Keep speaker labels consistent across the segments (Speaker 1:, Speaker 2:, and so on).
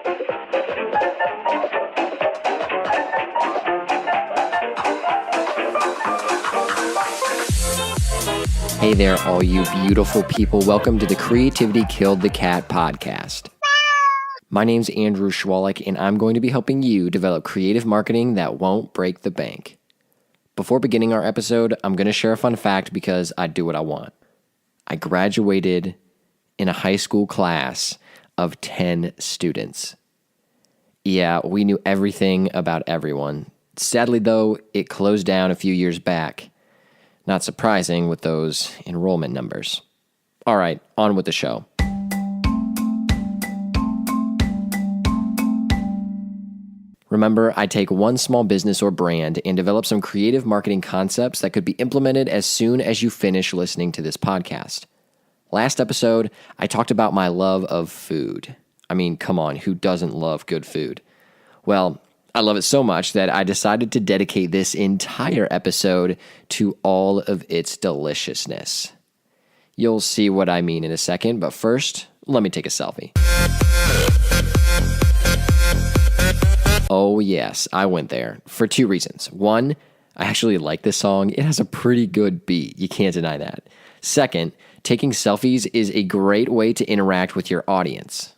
Speaker 1: Hey there, all you beautiful people. Welcome to the Creativity Killed the Cat podcast. My name's Andrew Chwalik, and I'm going to be helping you develop creative marketing that won't break the bank. Before beginning our episode, I'm going to share a fun fact because I do what I want. I graduated in a high school class of 10 students. Yeah, we knew everything about everyone. Sadly, though, it closed down a few years back. Not surprising with those enrollment numbers. All right, on with the show. Remember, I take one small business or brand and develop some creative marketing concepts that could be implemented as soon as you finish listening to this podcast. Last episode, I talked about my love of food. I mean, come on, who doesn't love good food? Well, I love it so much that I decided to dedicate this entire episode to all of its deliciousness. You'll see what I mean in a second, but first, let me take a selfie. Oh yes, I went there for two reasons. One, I actually like this song. It has a pretty good beat. You can't deny that. Second, taking selfies is a great way to interact with your audience.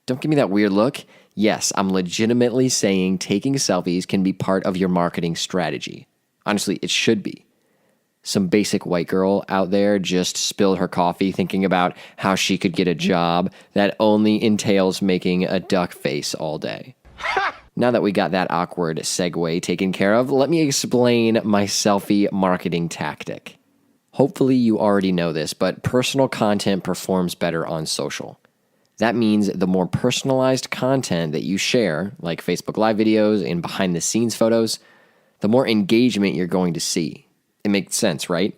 Speaker 1: Don't give me that weird look. Yes, I'm legitimately saying taking selfies can be part of your marketing strategy. Honestly, it should be. Some basic white girl out there just spilled her coffee thinking about how she could get a job that only entails making a duck face all day. Now that we got that awkward segue taken care of, let me explain my selfie marketing tactic. Hopefully you already know this, but personal content performs better on social. That means the more personalized content that you share, like Facebook Live videos and behind-the-scenes photos, the more engagement you're going to see. It makes sense, right?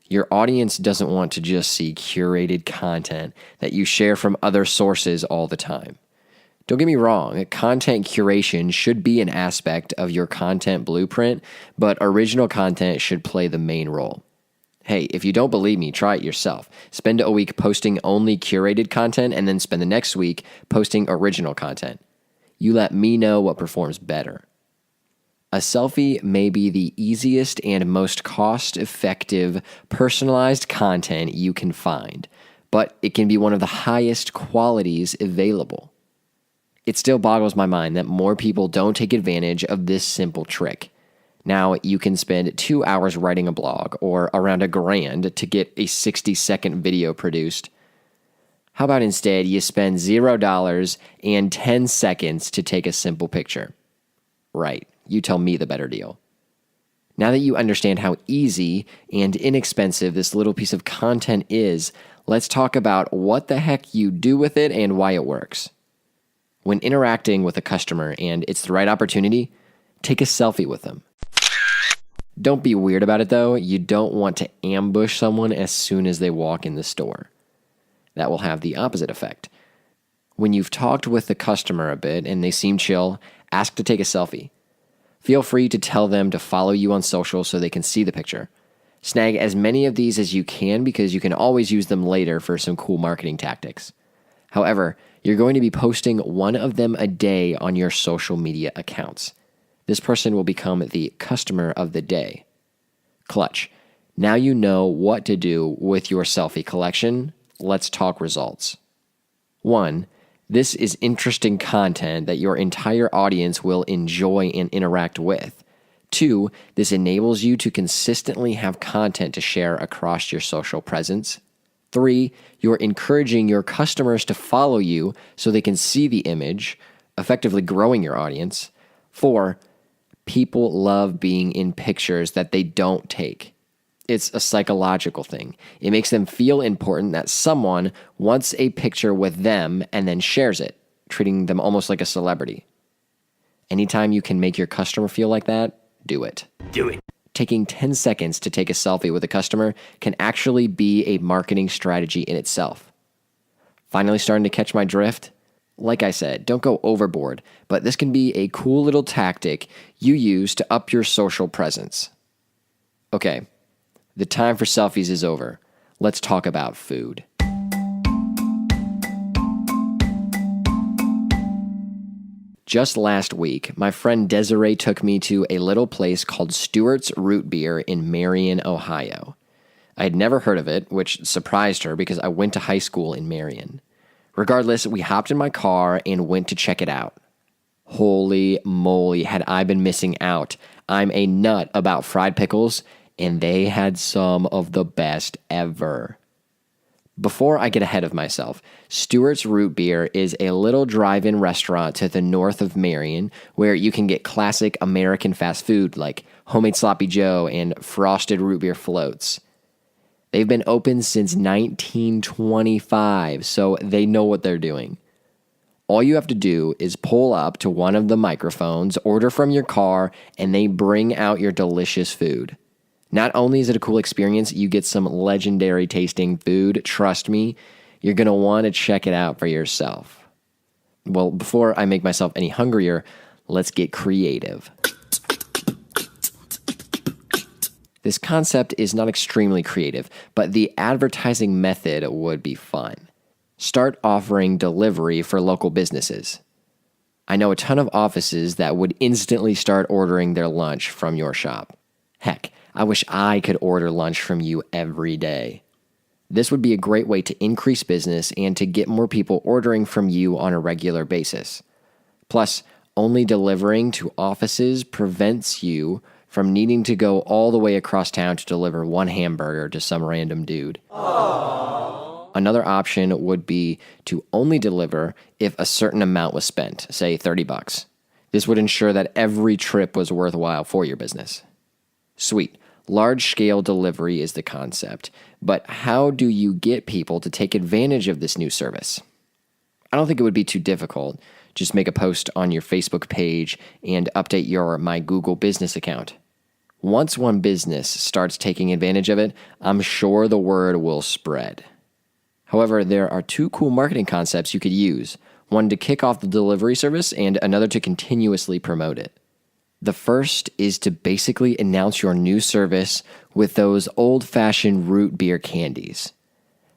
Speaker 1: Your audience doesn't want to just see curated content that you share from other sources all the time. Don't get me wrong, content curation should be an aspect of your content blueprint, but original content should play the main role. Hey, if you don't believe me, try it yourself. Spend a week posting only curated content and then spend the next week posting original content. You let me know what performs better. A selfie may be the easiest and most cost-effective personalized content you can find, but it can be one of the highest qualities available. It still boggles my mind that more people don't take advantage of this simple trick. Now you can spend 2 hours writing a blog or around $1,000 to get a 60-second video produced. How about instead you spend $0 and 10 seconds to take a simple picture? Right, you tell me the better deal. Now that you understand how easy and inexpensive this little piece of content is, let's talk about what the heck you do with it and why it works. When interacting with a customer and it's the right opportunity, take a selfie with them. Don't be weird about it though. You don't want to ambush someone as soon as they walk in the store. That will have the opposite effect. When you've talked with the customer a bit and they seem chill, ask to take a selfie. Feel free to tell them to follow you on social so they can see the picture. Snag as many of these as you can because you can always use them later for some cool marketing tactics. However, you're going to be posting one of them a day on your social media accounts. This person will become the customer of the day. Clutch. Now you know what to do with your selfie collection. Let's talk results. 1. This is interesting content that your entire audience will enjoy and interact with. 2. This enables you to consistently have content to share across your social presence. 3. You're encouraging your customers to follow you so they can see the image, effectively growing your audience. 4. People love being in pictures that they don't take. It's a psychological thing. It makes them feel important that someone wants a picture with them and then shares it, treating them almost like a celebrity. Anytime you can make your customer feel like that, do it.
Speaker 2: Do it.
Speaker 1: Taking 10 seconds to take a selfie with a customer can actually be a marketing strategy in itself. Finally starting to catch my drift? Like I said, don't go overboard, but this can be a cool little tactic you use to up your social presence. Okay, the time for selfies is over. Let's talk about food. Just last week, my friend Desiree took me to a little place called Stewart's Root Beer in Marion, Ohio. I had never heard of it, which surprised her because I went to high school in Marion. Regardless, we hopped in my car and went to check it out. Holy moly, had I been missing out. I'm a nut about fried pickles, and they had some of the best ever. Before I get ahead of myself, Stewart's Root Beer is a little drive-in restaurant to the north of Marion where you can get classic American fast food like homemade sloppy joe and frosted root beer floats. They've been open since 1925, so they know what they're doing. All you have to do is pull up to one of the microphones, order from your car, and they bring out your delicious food. Not only is it a cool experience, you get some legendary tasting food. Trust me, you're going to want to check it out for yourself. Well, before I make myself any hungrier, let's get creative. This concept is not extremely creative, but the advertising method would be fun. Start offering delivery for local businesses. I know a ton of offices that would instantly start ordering their lunch from your shop. Heck, I wish I could order lunch from you every day. This would be a great way to increase business and to get more people ordering from you on a regular basis. Plus, only delivering to offices prevents you from needing to go all the way across town to deliver one hamburger to some random dude. Aww. Another option would be to only deliver if a certain amount was spent, say $30. This would ensure that every trip was worthwhile for your business. Sweet. Large-scale delivery is the concept, but how do you get people to take advantage of this new service? I don't think it would be too difficult. Just make a post on your Facebook page and update your My Google Business account. Once one business starts taking advantage of it, I'm sure the word will spread. However, there are two cool marketing concepts you could use, one to kick off the delivery service and another to continuously promote it. The first is to basically announce your new service with those old-fashioned root beer candies.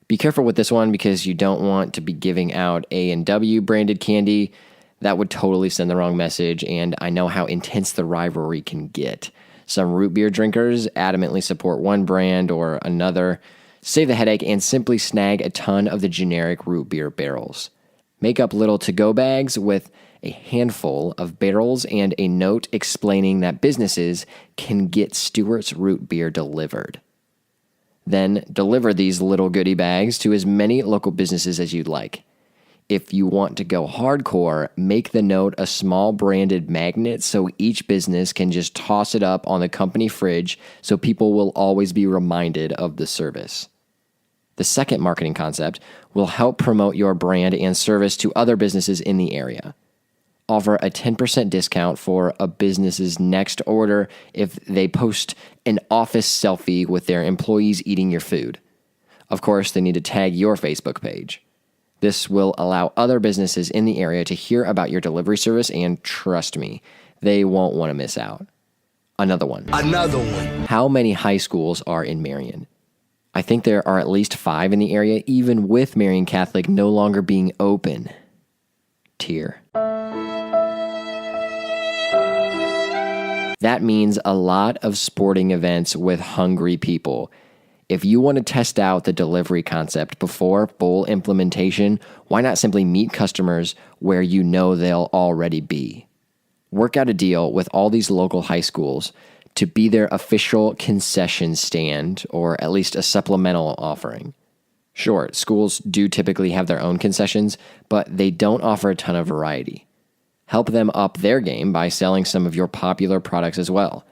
Speaker 1: Be careful with this one because you don't want to be giving out A&W branded candy. That would totally send the wrong message, and I know how intense the rivalry can get. Some root beer drinkers adamantly support one brand or another. Save the headache and simply snag a ton of the generic root beer barrels. Make up little to-go bags with a handful of barrels and a note explaining that businesses can get Stewart's Root Beer delivered. Then deliver these little goodie bags to as many local businesses as you'd like. If you want to go hardcore, make the note a small branded magnet so each business can just toss it up on the company fridge so people will always be reminded of the service. The second marketing concept will help promote your brand and service to other businesses in the area. Offer a 10% discount for a business's next order if they post an office selfie with their employees eating your food. Of course, they need to tag your Facebook page. This will allow other businesses in the area to hear about your delivery service, and trust me, they won't want to miss out. Another one. How many high schools are in Marion? I think there are at least 5 in the area, even with Marion Catholic no longer being open. Tear. That means a lot of sporting events with hungry people. If you want to test out the delivery concept before full implementation, why not simply meet customers where you know they'll already be? Work out a deal with all these local high schools to be their official concession stand, or at least a supplemental offering. Sure, schools do typically have their own concessions, but they don't offer a ton of variety. Help them up their game by selling some of your popular products as well.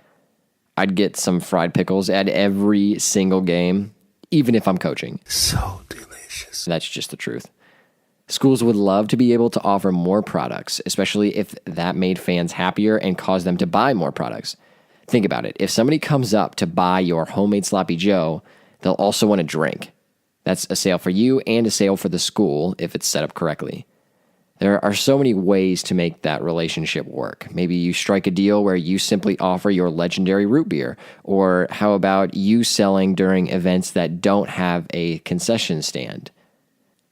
Speaker 1: I'd get some fried pickles at every single game, even if I'm coaching.
Speaker 2: So delicious.
Speaker 1: That's just the truth. Schools would love to be able to offer more products, especially if that made fans happier and caused them to buy more products. Think about it. If somebody comes up to buy your homemade sloppy joe, they'll also want a drink. That's a sale for you and a sale for the school if it's set up correctly. There are so many ways to make that relationship work. Maybe you strike a deal where you simply offer your legendary root beer, or how about you selling during events that don't have a concession stand?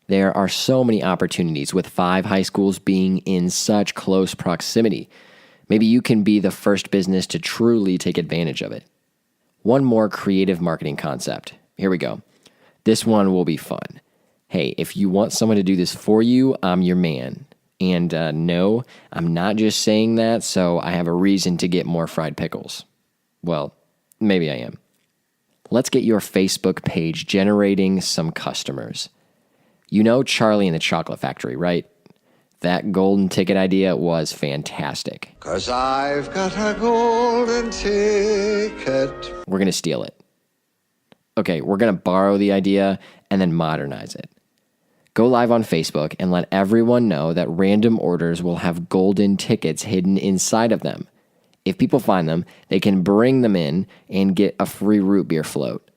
Speaker 1: There are so many opportunities with 5 high schools being in such close proximity. Maybe you can be the first business to truly take advantage of it. One more creative marketing concept. Here we go. This one will be fun. Hey, if you want someone to do this for you, I'm your man. And no, I'm not just saying that so I have a reason to get more fried pickles. Well, maybe I am. Let's get your Facebook page generating some customers. You know Charlie and the Chocolate Factory, right? That golden ticket idea was fantastic.
Speaker 2: 'Cause I've got a golden ticket.
Speaker 1: We're going to steal it. Okay, we're going to borrow the idea and then modernize it. Go live on Facebook and let everyone know that random orders will have golden tickets hidden inside of them. If people find them, they can bring them in and get a free root beer float.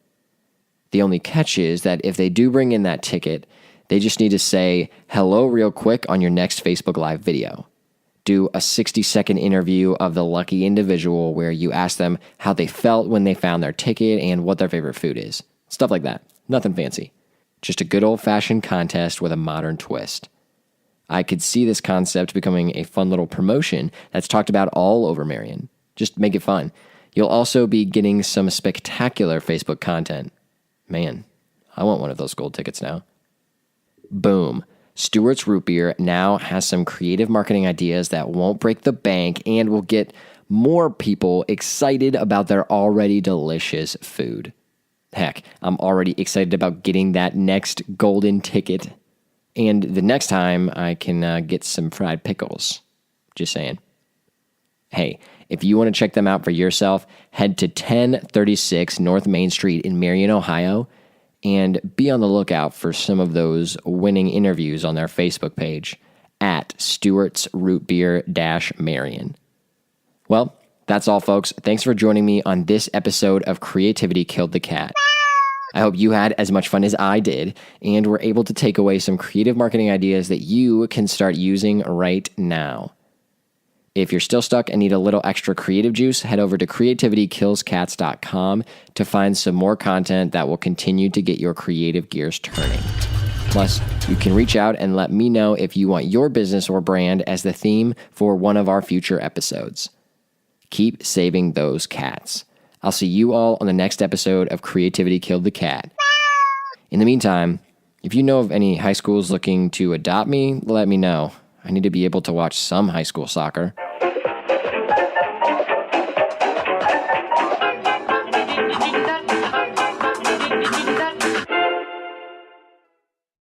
Speaker 1: The only catch is that if they do bring in that ticket, they just need to say hello real quick on your next Facebook Live video. Do a 60-second interview of the lucky individual where you ask them how they felt when they found their ticket and what their favorite food is. Stuff like that. Nothing fancy. Just a good old-fashioned contest with a modern twist. I could see this concept becoming a fun little promotion that's talked about all over Marion. Just make it fun. You'll also be getting some spectacular Facebook content. Man, I want one of those gold tickets now. Boom. Stewart's Root Beer now has some creative marketing ideas that won't break the bank and will get more people excited about their already delicious food. Heck, I'm already excited about getting that next golden ticket. And the next time I can get some fried pickles. Just saying. Hey, if you want to check them out for yourself, head to 1036 North Main Street in Marion, Ohio, and be on the lookout for some of those winning interviews on their Facebook page at Stewart's Root Beer-Marion. Well, that's all, folks. Thanks for joining me on this episode of Creativity Killed the Cat. I hope you had as much fun as I did and were able to take away some creative marketing ideas that you can start using right now. If you're still stuck and need a little extra creative juice, head over to creativitykillscats.com to find some more content that will continue to get your creative gears turning. Plus, you can reach out and let me know if you want your business or brand as the theme for one of our future episodes. Keep saving those cats. I'll see you all on the next episode of Creativity Killed the Cat. In the meantime, if you know of any high schools looking to adopt me, let me know. I need to be able to watch some high school soccer.